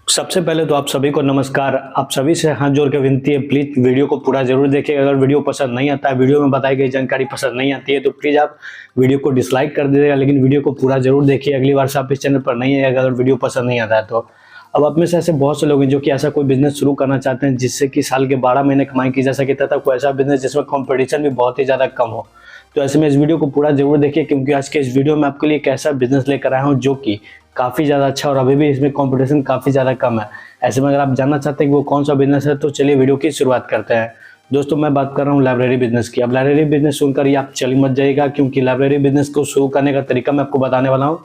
सबसे पहले तो आप सभी को नमस्कार। आप सभी से हाथ जोड़ के विनती है, प्लीज वीडियो को पूरा जरूर देखिए। अगर वीडियो पसंद नहीं आता है, वीडियो में बताई गई जानकारी पसंद नहीं आती है तो प्लीज आप वीडियो को डिसलाइक कर दीजिएगा, लेकिन वीडियो को पूरा जरूर देखिए। अगली बार से आप इस चैनल पर नहीं है अगर वीडियो पसंद नहीं आता है तो। अब आप में से ऐसे बहुत से लोग हैं जो कि ऐसा कोई बिजनेस शुरू करना चाहते हैं जिससे कि साल के 12 महीने कमाई की जा सके, तथा कोई ऐसा बिजनेस जिसमें कंपटीशन भी बहुत ही ज़्यादा कम हो। तो ऐसे में इस वीडियो को पूरा जरूर देखिए, क्योंकि आज के इस वीडियो में आपके लिए एक ऐसा बिजनेस लेकर आया हूँ जो कि काफ़ी ज़्यादा अच्छा और अभी भी इसमें कंपटीशन काफ़ी ज़्यादा कम है। ऐसे में अगर आप जानना चाहते हैं कि वो कौन सा बिजनेस है तो चलिए वीडियो की शुरुआत करते हैं। दोस्तों, मैं बात कर रहा हूँ लाइब्रेरी बिजनेस की। अब लाइब्रेरी बिजनेस सुनकर ही आप चली मत जाइएगा, क्योंकि लाइब्रेरी बिजनेस को शुरू करने का तरीका मैं आपको बताने वाला हूँ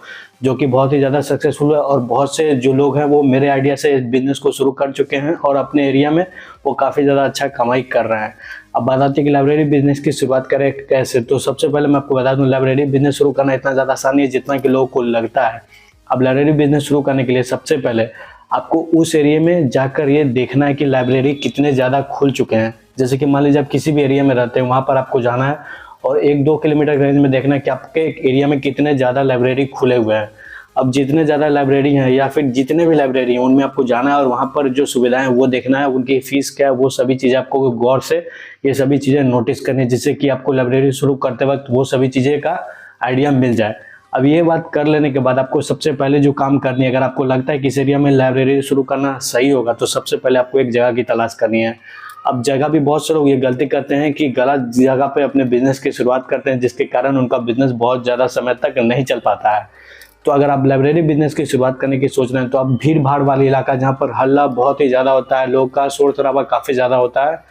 जो कि बहुत ही ज़्यादा सक्सेसफुल है। और बहुत से जो लोग हैं वो मेरे आइडिया से इस बिजनेस को शुरू कर चुके हैं और अपने एरिया में वो काफ़ी ज़्यादा अच्छा कमाई कर रहे हैं। अब बात आती है कि लाइब्रेरी बिजनेस की शुरुआत करें कैसे। तो सबसे पहले मैं आपको बता दूं, लाइब्रेरी बिजनेस शुरू करना इतना ज़्यादा आसान नहीं है जितना कि लोगों को लगता है। अब लाइब्रेरी बिजनेस शुरू करने के लिए सबसे पहले आपको उस एरिया में जाकर ये देखना है कि लाइब्रेरी कितने ज़्यादा खुल चुके हैं। जैसे कि मान लीजिए आप किसी भी एरिया में रहते हैं, वहाँ पर आपको जाना है और 1-2 किलोमीटर रेंज में देखना है कि आपके एरिया में कितने ज़्यादा लाइब्रेरी खुले हुए हैं। अब जितने ज़्यादा लाइब्रेरी हैं या फिर जितने भी लाइब्रेरी हैं उनमें आपको जाना है और वहाँ पर जो सुविधाएं वो देखना है, उनकी फीस क्या है, वो सभी चीज़ें आपको गौर से ये सभी चीज़ें नोटिस करनी है, जिससे कि आपको लाइब्रेरी शुरू करते वक्त वो सभी चीज़ें का आइडिया मिल जाए। अब ये बात कर लेने के बाद आपको सबसे पहले जो काम करनी है, अगर आपको लगता है कि इस एरिया में लाइब्रेरी शुरू करना सही होगा तो सबसे पहले आपको एक जगह की तलाश करनी है। अब जगह भी बहुत से लोग ये गलती करते हैं कि गलत जगह पे अपने बिजनेस की शुरुआत करते हैं, जिसके कारण उनका बिजनेस बहुत ज़्यादा समय तक नहीं चल पाता है। तो अगर आप लाइब्रेरी बिजनेस की शुरुआत करने की सोच रहे हैं तो आप भीड़ भाड़ वाले इलाका जहाँ पर हल्ला बहुत ही ज़्यादा होता है, लोग का शोर शराबा काफ़ी ज़्यादा होता है,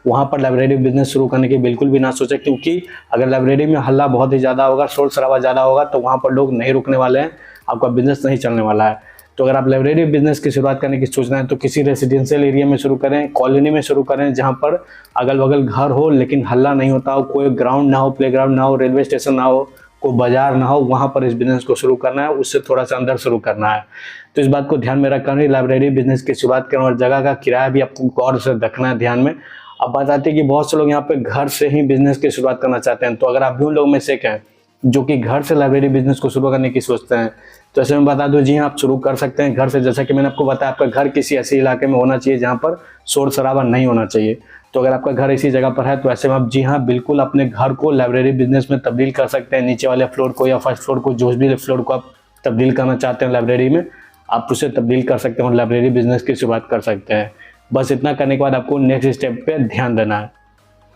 वहाँ पर लाइब्रेरी बिजनेस शुरू करने की बिल्कुल भी ना सोचें। क्योंकि अगर लाइब्रेरी में हल्ला बहुत ही ज़्यादा होगा, शोर शराबा ज़्यादा होगा तो वहाँ पर लोग नहीं रुकने वाले हैं, आपका बिजनेस नहीं चलने वाला है। तो अगर आप लाइब्रेरी बिजनेस की शुरुआत करने की सोच रहे हैं तो किसी रेसिडेंशियल एरिया में शुरू करें, कॉलोनी में शुरू करें, जहाँ पर अगल बगल घर हो लेकिन हल्ला नहीं होता हो, कोई ग्राउंड ना हो, प्ले ग्राउंड ना हो, रेलवे स्टेशन ना हो, कोई बाजार ना हो, वहाँ पर इस बिजनेस को शुरू करना है। उससे थोड़ा सा अंदर शुरू करना है। तो इस बात को ध्यान में रखकर ही लाइब्रेरी बिजनेस की शुरुआत करें और जगह का किराया भी आपको गौर से रखना है ध्यान में। अब बात आती है कि बहुत से लोग यहाँ पे घर से ही बिजनेस की शुरुआत करना चाहते हैं। तो अगर आप भी उन लोगों में से एक हैं जो कि घर से लाइब्रेरी बिजनेस को शुरू करने की सोचते हैं तो ऐसे में बता दूं, जी हाँ, आप शुरू कर सकते हैं घर से। जैसा कि मैंने आपको बताया, आपका घर किसी ऐसे इलाके में होना चाहिए जहाँ पर शोर शराबा नहीं होना चाहिए। तो अगर आपका घर इसी जगह पर है तो ऐसे में आप जी हाँ बिल्कुल अपने घर को लाइब्रेरी बिजनेस में तब्दील कर सकते हैं। नीचे वाले फ्लोर को या फर्स्ट फ्लोर को, जो भी फ्लोर को आप तब्दील करना चाहते हैं लाइब्रेरी में, आप उसे तब्दील कर सकते हैं और लाइब्रेरी बिजनेस की शुरुआत कर सकते हैं। बस इतना करने के बाद आपको नेक्स्ट स्टेप पे ध्यान देना है।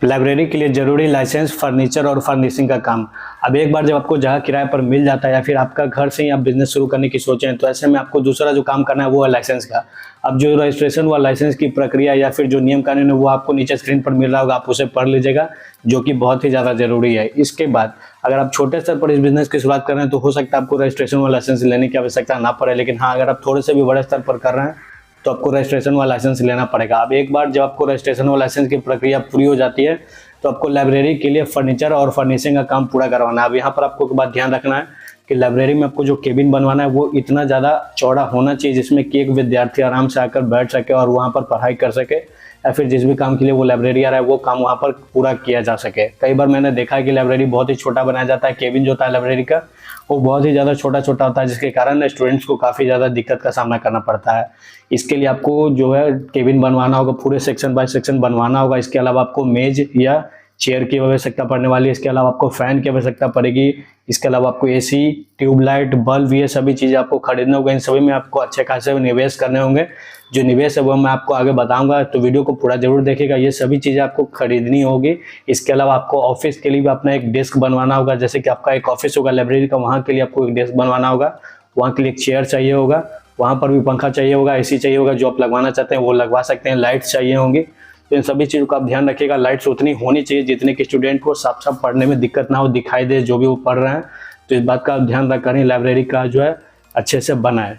लाइब्रेरी के लिए जरूरी लाइसेंस, फर्नीचर और फर्निशिंग का काम। अब एक बार जब आपको जगह किराए पर मिल जाता है या फिर आपका घर से ही आप बिजनेस शुरू करने की सोचें तो ऐसे में आपको दूसरा जो काम करना है वो है लाइसेंस का। अब जो रजिस्ट्रेशन व लाइसेंस की प्रक्रिया या फिर जो नियम कानून है वो आपको नीचे स्क्रीन पर मिल रहा होगा, आप उसे पढ़ लीजिएगा, जो कि बहुत ही ज़्यादा जरूरी है। इसके बाद अगर आप छोटे स्तर पर इस बिजनेस की शुरुआत कर रहे हैं तो हो सकता है आपको रजिस्ट्रेशन व लाइसेंस लेने की आवश्यकता ना पड़े, लेकिन हाँ, अगर आप थोड़े से भी बड़े स्तर पर कर रहे हैं तो आपको रजिस्ट्रेशन व लाइसेंस लेना पड़ेगा। अब एक बार जब आपको रजिस्ट्रेशन व लाइसेंस की प्रक्रिया पूरी हो जाती है तो आपको लाइब्रेरी के लिए फर्नीचर और फर्निशिंग का काम पूरा करवाना है। अब यहाँ पर आपको एक बात ध्यान रखना है कि लाइब्रेरी में आपको जो केबिन बनवाना है वो इतना ज़्यादा चौड़ा होना चाहिए जिसमें कि एक विद्यार्थी आराम से आकर बैठ सके और वहाँ पर पढ़ाई कर सके, या फिर जिस भी काम के लिए वो लाइब्रेरी आ रहा है वो काम वहाँ पर पूरा किया जा सके। कई बार मैंने देखा है कि लाइब्रेरी बहुत ही छोटा बनाया जाता है, केबिन जो होता है लाइब्रेरी का वो बहुत ही ज़्यादा छोटा छोटा होता है, जिसके कारण स्टूडेंट्स को काफ़ी ज़्यादा दिक्कत का सामना करना पड़ता है। इसके लिए आपको जो है केबिन बनवाना होगा, पूरे सेक्शन बाय सेक्शन बनवाना होगा। इसके अलावा आपको मेज या चेयर की आवश्यकता पड़ने वाली है। इसके अलावा आपको फैन की आवश्यकता पड़ेगी। इसके अलावा आपको एसी, ट्यूबलाइट, बल्ब, ये सभी चीज़ें आपको खरीदने होंगे। इन सभी में आपको अच्छे खासे निवेश करने होंगे। जो निवेश है वो मैं आपको आगे बताऊंगा, तो वीडियो को पूरा जरूर देखिएगा। ये सभी चीज़ें आपको खरीदनी होगी। इसके अलावा आपको ऑफिस के लिए भी अपना एक डेस्क बनवाना होगा। जैसे कि आपका एक ऑफिस होगा लाइब्रेरी का, वहाँ के लिए आपको एक डेस्क बनवाना होगा, वहाँ के लिए एक चेयर चाहिए होगा, वहाँ पर भी पंखा चाहिए होगा, एसी चाहिए होगा, जो आप लगवाना चाहते हैं वो लगवा सकते हैं, लाइट्स चाहिए होंगी। तो इन सभी चीज़ों का आप ध्यान रखिएगा। लाइट्स उतनी होनी चाहिए जितने कि स्टूडेंट को साफ साफ पढ़ने में दिक्कत ना हो, दिखाई दे जो भी वो पढ़ रहे हैं। तो इस बात का ध्यान रखकर ही लाइब्रेरी का जो है अच्छे से बनाए।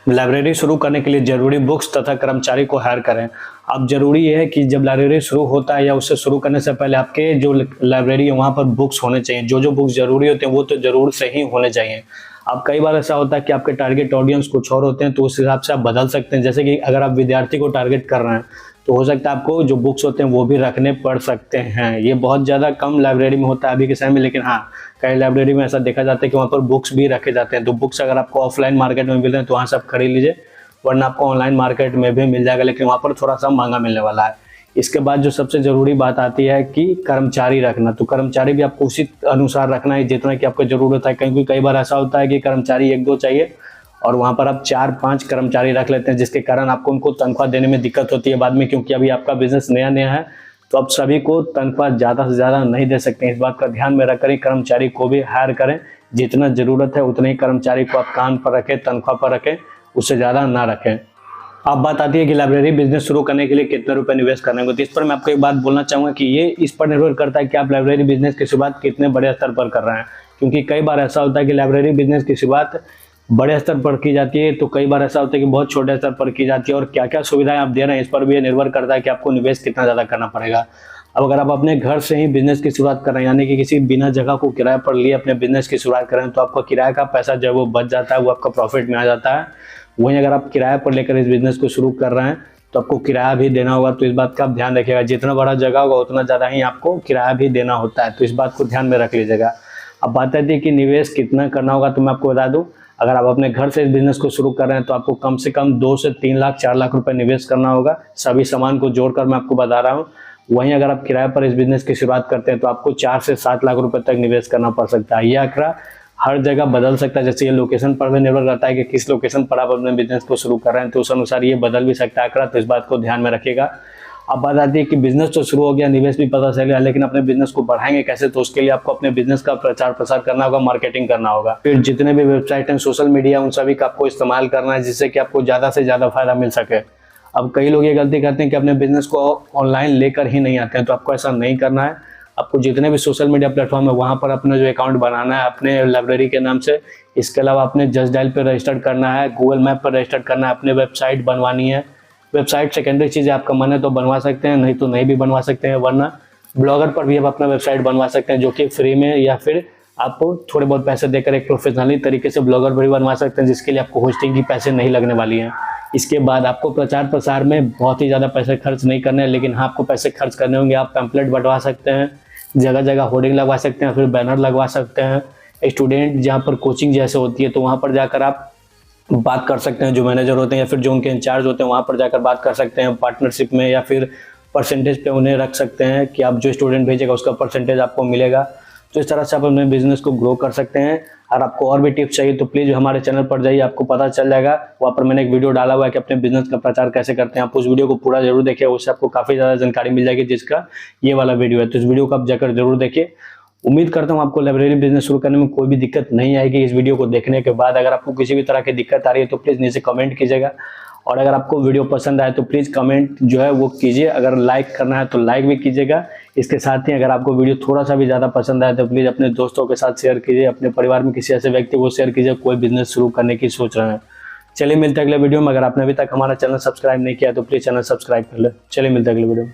लाइब्रेरी शुरू करने के लिए जरूरी बुक्स तथा कर्मचारी को हायर करें। अब जरूरी है कि जब लाइब्रेरी शुरू होता है या उसे शुरू करने से पहले आपके जो लाइब्रेरी है वहाँ पर बुक्स होने चाहिए। जो बुक्स जरूरी होते हैं वो तो जरूर से ही होने चाहिए। अब कई बार ऐसा होता है कि आपके टारगेट ऑडियंस कुछ और होते हैं, तो उस हिसाब से आप बदल सकते हैं। जैसे कि अगर आप विद्यार्थी को टारगेट कर रहे हैं तो हो सकता है आपको जो बुक्स होते हैं वो भी रखने पड़ सकते हैं। ये बहुत ज़्यादा कम लाइब्रेरी में होता है अभी के समय में, लेकिन हाँ, कई लाइब्रेरी में ऐसा देखा जाता है कि वहाँ पर बुक्स भी रखे जाते हैं। तो बुक्स अगर आपको ऑफलाइन मार्केट में मिल रहे हैं तो वहाँ से आप खरीद लीजिए, वरना आपको ऑनलाइन मार्केट में भी मिल जाएगा, लेकिन वहाँ पर थोड़ा सा महंगा मिलने वाला है। इसके बाद जो सबसे ज़रूरी बात आती है कि कर्मचारी रखना। तो कर्मचारी भी आपको उसी अनुसार रखना है जितना कि आपको ज़रूरत है, क्योंकि कई बार ऐसा होता है कि कर्मचारी 1-2 चाहिए और वहाँ पर आप 4-5 कर्मचारी रख लेते हैं, जिसके कारण आपको उनको तनख्वाह देने में दिक्कत होती है बाद में, क्योंकि अभी आपका बिजनेस नया नया है तो आप सभी को तनख्वाह ज़्यादा से ज़्यादा नहीं दे सकते हैं। इस बात का ध्यान में रखकर ही कर्मचारी को भी हायर करें, जितना ज़रूरत है उतने ही कर्मचारी को आप काम पर रखें, तनख्वाह पर रखें, उससे ज़्यादा ना रखें। अब बात आती है कि लाइब्रेरी बिजनेस शुरू करने के लिए कितने रुपए निवेश करने को, तो इस पर मैं आपको एक बात बोलना चाहूँगा कि ये इस पर निर्भर करता है कि आप लाइब्रेरी बिजनेस की शुरुआत कितने बड़े स्तर पर कर रहे हैं। क्योंकि कई बार ऐसा होता है कि लाइब्रेरी बिजनेस की शुरुआत बड़े स्तर पर की जाती है, तो कई बार ऐसा होता है कि बहुत छोटे स्तर पर की जाती है, और क्या क्या सुविधाएं आप दे रहे हैं इस पर भी ये निर्भर करता है कि आपको निवेश कितना ज़्यादा करना पड़ेगा। अब अगर आप अपने घर से ही बिजनेस की शुरुआत कर रहे हैं, यानी कि किसी बिना जगह को किराए पर लिए अपने बिजनेस की शुरुआत कर रहे हैं, तो आपका किराए का पैसा जो है वो बच जाता है, वो आपका प्रॉफिट में आ जाता है। वहीं अगर आप किराए पर लेकर इस बिजनेस को शुरू कर रहे हैं तो आपको किराया भी देना होगा, तो इस बात का आप ध्यान रखिएगा। जितना बड़ा जगह होगा उतना ज़्यादा ही आपको किराया भी देना होता है, तो इस बात को ध्यान में रख लीजिएगा। अब बात आती है कि निवेश कितना करना होगा, तो मैं आपको बता दूं, अगर आप अपने घर से इस बिजनेस को शुरू कर रहे हैं तो आपको कम से कम 2 से 3 लाख 4 लाख रुपए निवेश करना होगा, सभी सामान को जोड़कर मैं आपको बता रहा हूँ। वहीं अगर आप किराए पर इस बिजनेस की शुरुआत करते हैं तो आपको 4 से 7 लाख रुपए तक निवेश करना पड़ सकता है। यह आंकड़ा हर जगह बदल सकता है, जैसे ये लोकेशन पर भी निर्भर करता है कि किस लोकेशन पर आप अपने बिजनेस को शुरू कर रहे हैं, तो उस अनुसार ये बदल भी सकता है आंकड़ा, तो इस बात को ध्यान में रखिएगा। अब बात आती है कि बिजनेस तो शुरू हो गया, निवेश भी पता चल गया, लेकिन अपने बिजनेस को बढ़ाएंगे कैसे, तो उसके लिए आपको अपने बिजनेस का प्रचार प्रसार करना होगा, मार्केटिंग करना होगा। फिर जितने भी वेबसाइट हैं, सोशल मीडिया, उन सभी का आपको इस्तेमाल करना है, जिससे कि आपको ज़्यादा से ज़्यादा फायदा मिल सके। अब कई लोग ये गलती करते हैं कि अपने बिजनेस को ऑनलाइन लेकर ही नहीं आते हैं, तो आपको ऐसा नहीं करना है। आपको जितने भी सोशल मीडिया प्लेटफॉर्म है वहाँ पर अपना जो अकाउंट बनाना है अपने लाइब्रेरी के नाम से। इसके अलावा अपने जस्ट डायल पर रजिस्टर करना है, गूगल मैप पर रजिस्टर करना है, अपने वेबसाइट बनवानी है। वेबसाइट सेकेंडरी चीज़ है, आपका मन है तो बनवा सकते हैं, नहीं तो नहीं भी बनवा सकते हैं, वरना ब्लॉगर पर भी आप अपना वेबसाइट बनवा सकते हैं, जो कि फ्री में, या फिर आप थोड़े बहुत पैसे देकर एक प्रोफेशनली तरीके से ब्लॉगर पर भी बनवा सकते हैं, जिसके लिए आपको होस्टिंग की पैसे नहीं लगने वाली हैं। इसके बाद आपको प्रचार प्रसार में बहुत ही ज़्यादा पैसे खर्च नहीं करने हैं, लेकिन हाँ आपको पैसे खर्च करने होंगे। आप पैम्पलेट बंटवा सकते हैं, जगह जगह होर्डिंग लगवा सकते हैं, फिर बैनर लगवा सकते हैं। स्टूडेंट जहाँ पर कोचिंग जैसे होती है तो वहाँ पर जाकर आप बात कर सकते हैं, जो मैनेजर होते हैं या फिर जो उनके इंचार्ज होते हैं वहाँ पर जाकर बात कर सकते हैं पार्टनरशिप में, या फिर परसेंटेज पे उन्हें रख सकते हैं कि आप जो स्टूडेंट भेजेगा उसका परसेंटेज आपको मिलेगा। तो इस तरह से आप अपने बिजनेस को ग्रो कर सकते हैं। और आपको और भी टिप्स चाहिए तो प्लीज़ हमारे चैनल पर जाइए, आपको पता चल जाएगा। वहाँ पर मैंने एक वीडियो डाला हुआ है कि अपने बिजनेस का प्रचार कैसे करते हैं, आप उस वीडियो को पूरा जरूर देखिए, उससे आपको काफ़ी ज़्यादा जानकारी मिल जाएगी, जिसका ये वाला वीडियो है। तो इस वीडियो को आप जाकर जरूर देखिए। उम्मीद करता हूँ आपको लाइब्रेरी बिजनेस शुरू करने में कोई भी दिक्कत नहीं आएगी इस वीडियो को देखने के बाद। अगर आपको किसी भी तरह की दिक्कत आ रही है तो प्लीज़ नीचे कमेंट कीजिएगा, और अगर आपको वीडियो पसंद आए तो प्लीज़ कमेंट जो है वो कीजिए। अगर लाइक करना है तो लाइक भी कीजिएगा। इसके साथ ही अगर आपको वीडियो थोड़ा सा भी ज़्यादा पसंद आए तो प्लीज़ अपने दोस्तों के साथ शेयर कीजिए, अपने परिवार में किसी ऐसे व्यक्ति को शेयर कीजिए कोई बिजनेस शुरू करने की सोच रहे हैं। चलिए मिलते हैं अगले वीडियो में। अगर आपने अभी तक हमारा चैनल सब्सक्राइब नहीं किया तो प्लीज़ चैनल सब्सक्राइब कर ले। चलिए मिलते हैं अगले वीडियो में।